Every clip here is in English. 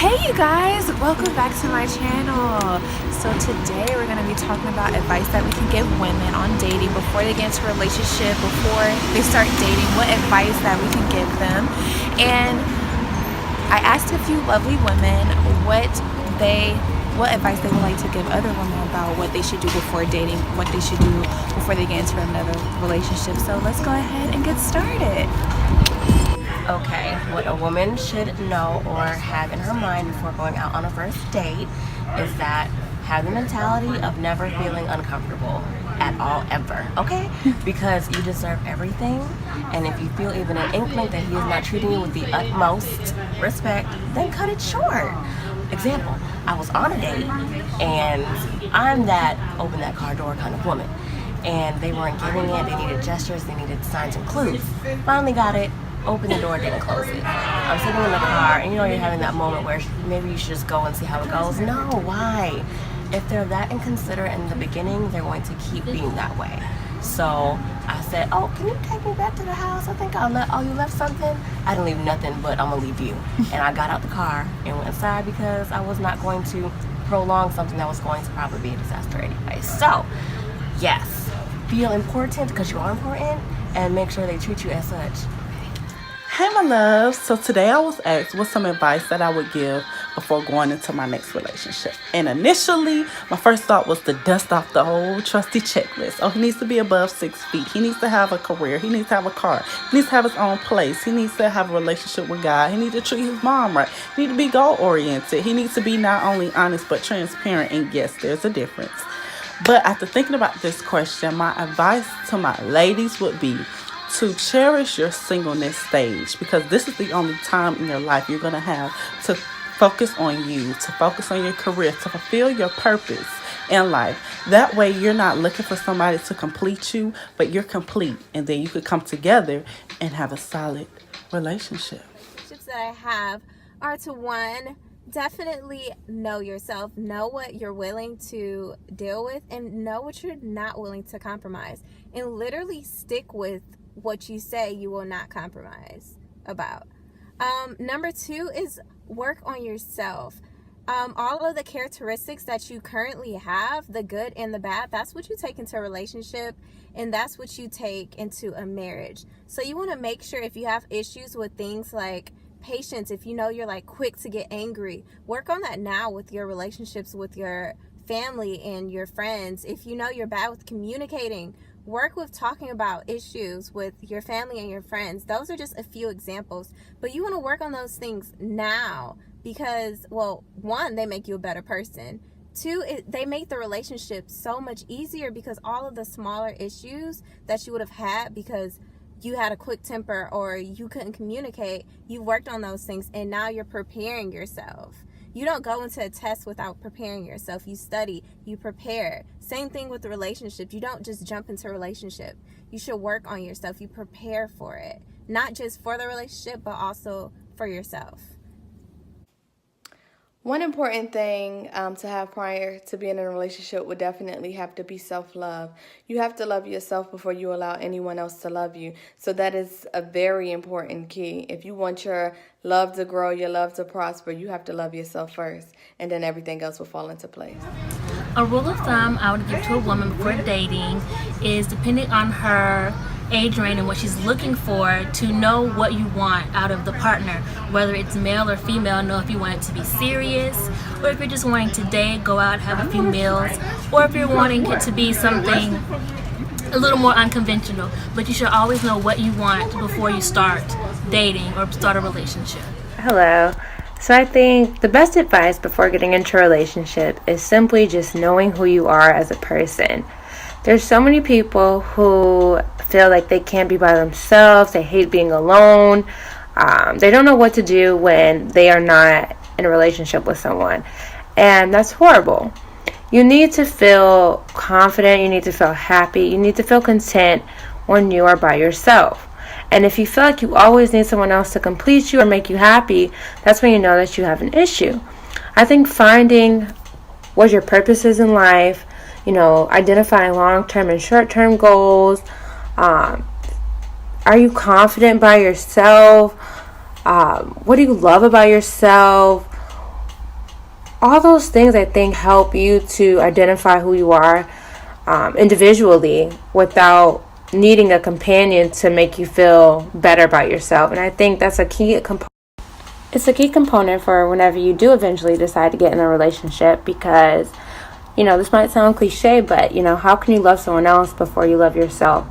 Hey you guys, welcome back to my channel. So today we're going to be talking about advice that we can give women on dating before they get into a relationship, before they start dating, what advice that we can give them. And I asked a few lovely women what advice they would like to give other women about what they should do before dating, what they should do before they get into another relationship. So let's go ahead and get started. Okay, what a woman should know or have in her mind before going out on a first date is that have the mentality of never feeling uncomfortable at all, ever, okay? Because you deserve everything, and if you feel even an inkling that he is not treating you with the utmost respect, then cut it short. Example, I was on a date, and I'm that open that car door kind of woman, and they weren't giving it, they needed gestures, they needed signs and clues. Finally got it. Open the door, didn't close it. I'm sitting in the car, and you're having that moment where maybe you should just go and see how it goes. No, why? If they're that inconsiderate in the beginning, they're going to keep being that way. So I said, oh, can you take me back to the house? I think you left something? I didn't leave nothing, but I'm gonna leave you. And I got out the car and went inside because I was not going to prolong something that was going to probably be a disaster anyway. So, yes, feel important because you are important, and make sure they treat you as such. Hey my loves, so today I was asked what's some advice that I would give before going into my next relationship. And initially, my first thought was to dust off the old trusty checklist. Oh, he needs to be above 6 feet. He needs to have a career. He needs to have a car. He needs to have his own place. He needs to have a relationship with God. He needs to treat his mom right. He needs to be goal-oriented. He needs to be not only honest but transparent. And yes, there's a difference. But after thinking about this question, my advice to my ladies would be to cherish your singleness stage, because this is the only time in your life you're going to have to focus on you, to focus on your career, to fulfill your purpose in life. That way you're not looking for somebody to complete you, but you're complete, and then you could come together and have a solid relationship. Relationships that I have are to one, definitely know yourself, know what you're willing to deal with, and know what you're not willing to compromise, and literally stick with what you say you will not compromise about. Number two is work on yourself. All of the characteristics that you currently have, the good and the bad, that's what you take into a relationship, and that's what you take into a marriage. So you want to make sure, if you have issues with things like patience, if you know you're like quick to get angry, work on that now with your relationships with your family and your friends. If you know you're bad with communicating, work with talking about issues with your family and your friends. Those are just a few examples, but you want to work on those things now because, well, one, they make you a better person. Two, they make the relationship so much easier because all of the smaller issues that you would have had because you had a quick temper or you couldn't communicate, you worked on those things, and now you're preparing yourself. You don't go into a test without preparing yourself. You study, you prepare. Same thing with the relationship. You don't just jump into a relationship. You should work on yourself. You prepare for it. Not just for the relationship, but also for yourself. One important thing to have prior to being in a relationship would definitely have to be self-love. You have to love yourself before you allow anyone else to love you. So that is a very important key. If you want your love to grow, your love to prosper, you have to love yourself first, and then everything else will fall into place. A rule of thumb I would give to a woman before dating is, depending on her age range and what she's looking for, to know what you want out of the partner, whether it's male or female. Know if you want it to be serious, or if you're just wanting to date, go out, have a few meals, or if you're wanting it to be something a little more unconventional. But you should always know what you want before you start dating or start a relationship. Hello. So I think the best advice before getting into a relationship is simply just knowing who you are as a person. There's so many people who feel like they can't be by themselves. They hate being alone. They don't know what to do when they are not in a relationship with someone. And that's horrible. You need to feel confident. You need to feel happy. You need to feel content when you are by yourself. And if you feel like you always need someone else to complete you or make you happy, that's when you know that you have an issue. I think finding what your purpose is in life, identifying long-term and short-term goals. Are you confident by yourself? What do you love about yourself? All those things, I think, help you to identify who you are individually without needing a companion to make you feel better about yourself. And I think that's a key component. It's a key component for whenever you do eventually decide to get in a relationship, because, this might sound cliche, but, how can you love someone else before you love yourself?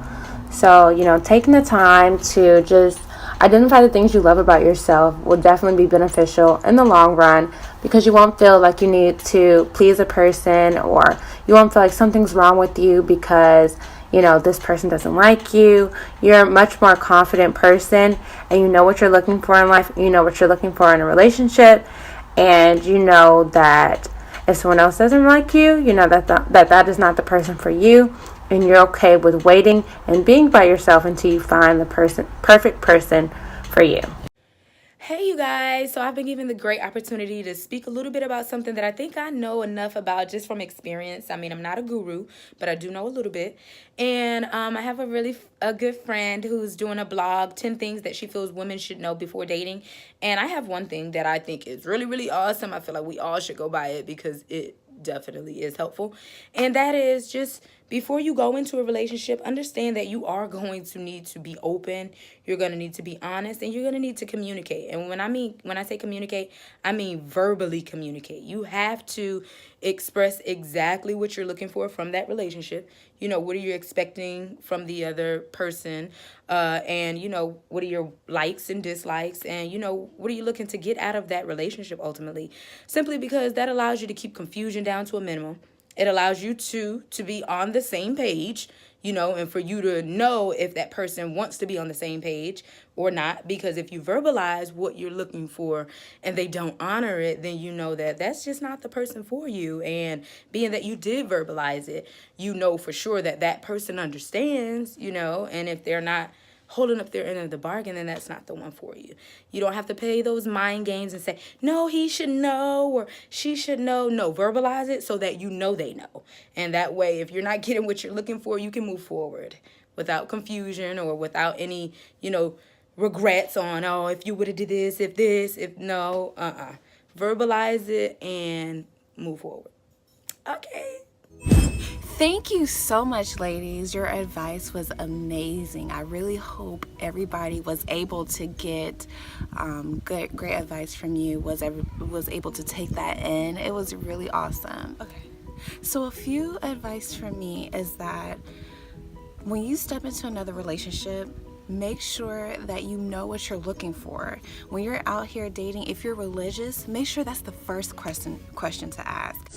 So, taking the time to just identify the things you love about yourself will definitely be beneficial in the long run, because you won't feel like you need to please a person, or you won't feel like something's wrong with you because, this person doesn't like you. You're a much more confident person, and you know what you're looking for in life. You know what you're looking for in a relationship, and you know that if someone else doesn't like you, you know that is not the person for you. And you're okay with waiting and being by yourself until you find the perfect person for you. Hey you guys, so I've been given the great opportunity to speak a little bit about something that I think I know enough about just from experience. I mean, I'm not a guru, but I do know a little bit. And I have a good friend who's doing a blog, 10 things that she feels women should know before dating. And I have one thing that I think is really, really awesome. I feel like we all should go by it because it definitely is helpful. And that is just, before you go into a relationship, understand that you are going to need to be open. You're going to need to be honest, and you're going to need to communicate. And when I say communicate, I mean verbally communicate. You have to express exactly what you're looking for from that relationship. What are you expecting from the other person? And, what are your likes and dislikes? And, what are you looking to get out of that relationship ultimately? Simply because that allows you to keep confusion down to a minimum. It allows you to be on the same page, and for you to know if that person wants to be on the same page or not. Because if you verbalize what you're looking for and they don't honor it, then you know that that's just not the person for you. And being that you did verbalize it, for sure that that person understands, and if they're not holding up their end of the bargain, then that's not the one for you. You don't have to play those mind games and say, no, he should know or she should know. No, verbalize it so that they know. And that way, if you're not getting what you're looking for, you can move forward without confusion or without any, regrets on, oh, if you would have did this, if no, verbalize it and move forward. Okay. Thank you so much, ladies. Your advice was amazing. I really hope everybody was able to get great advice from you, was able to take that in. It was really awesome. Okay. So a few advice from me is that when you step into another relationship, make sure that you know what you're looking for. When you're out here dating, if you're religious, make sure that's the first question to ask.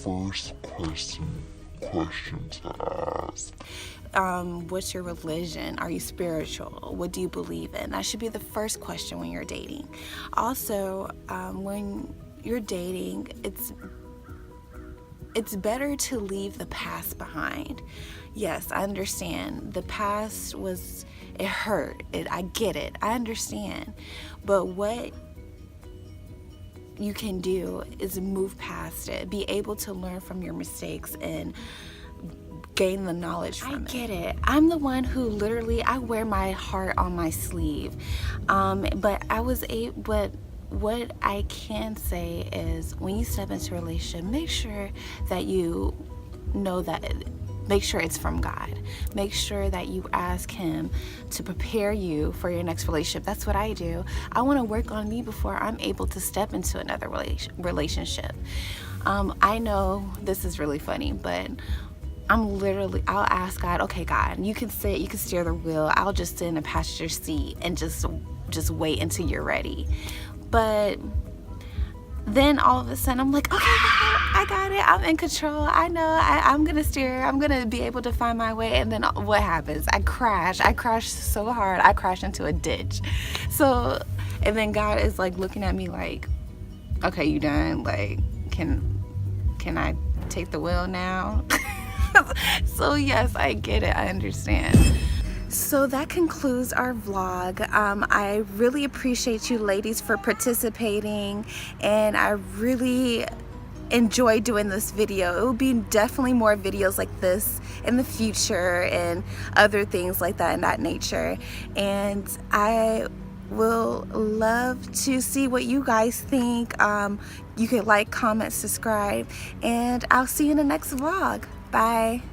What's your religion? Are you spiritual? What do you believe in? That should be the first question when you're dating. Also, when you're dating, it's better to leave the past behind. Yes, I understand. The past it hurt. I get it. I understand. But what you can do is move past it. Be able to learn from your mistakes and gain the knowledge from it. I get it. I'm the one who literally, I wear my heart on my sleeve. But what I can say is, when you step into a relationship, make sure that you know that. Make sure it's from God. Make sure that you ask Him to prepare you for your next relationship. That's what I do. I want to work on me before I'm able to step into another relationship. I know this is really funny, but I'll ask God, okay, God, you can steer the wheel. I'll just sit in the passenger seat and just wait until you're ready. But then all of a sudden I'm like, okay, I got it. I'm in control. I know I'm going to steer. I'm going to be able to find my way. And then what happens? I crash so hard. I crash into a ditch. So, and then God is like looking at me like, okay, you done? Like, can I take the wheel now? So yes, I get it. I understand. So that concludes our vlog. I really appreciate you ladies for participating, and I really enjoy doing this video. It will be definitely more videos like this in the future and other things like that in that nature. And I We'll love to see what you guys think. You can like, comment, subscribe, and I'll see you in the next vlog. Bye.